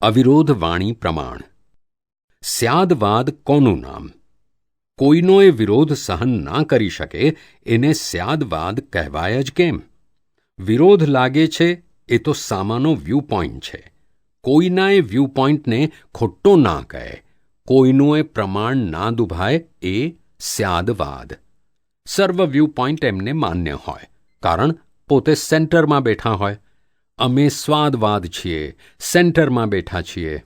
અવિરોધ વાણી પ્રમાણ. સ્યાદવાદ કોનું નામ? કોઈનોએ વિરોધ સહન ના કરી શકે એને સ્યાદવાદ કહેવાય જ કેમ? વિરોધ લાગે છે એ તો સામાનો વ્યૂ પોઈન્ટ છે. કોઈનાએ વ્યૂ પોઈન્ટને ખોટો ના કહે, કોઈનુંએ પ્રમાણ ના દુભાય એ સ્યાદવાદ. સર્વ વ્યૂ પોઈન્ટ એમને માન્ય હોય, કારણ પોતે સેન્ટરમાં બેઠા હોય. અમે સ્વાદવાદ છીએ, સેન્ટરમાં બેઠા છીએ.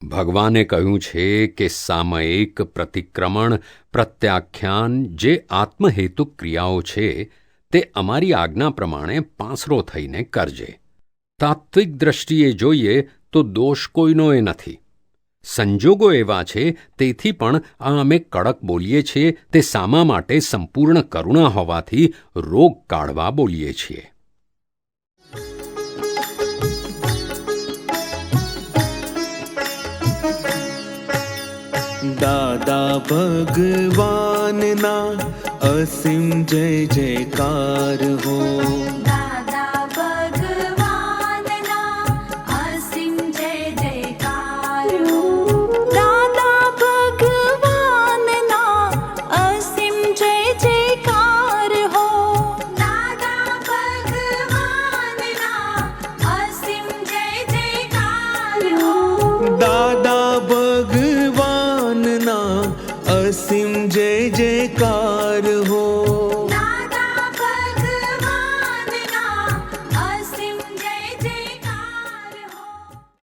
ભગવાને કહ્યું છે કે સામયિક, પ્રતિક્રમણ, પ્રત્યાખ્યાન જે આત્મહેતુક ક્રિયાઓ છે તે અમારી આજ્ઞા પ્રમાણે પાંસરો થઈને કરજે. તાત્વિક દ્રષ્ટિએ જોઈએ તો દોષ કોઈનોએ નથી. સંજોગો એવા છે તેથી પણ આ અમે કડક બોલીએ છીએ તે સામા માટે સંપૂર્ણ કરુણા હોવાથી રોગ કાઢવા બોલીએ છીએ. દાદા ભગવાનના અસીમ જય જયકાર હો. દાદા ભગવાનના અસીમ જય જયકાર હો. દાદા ભગવાનના અસીમ જય જયકાર હો. દાદા ભગવાનના અસીમ જય જયકાર હો. દાદા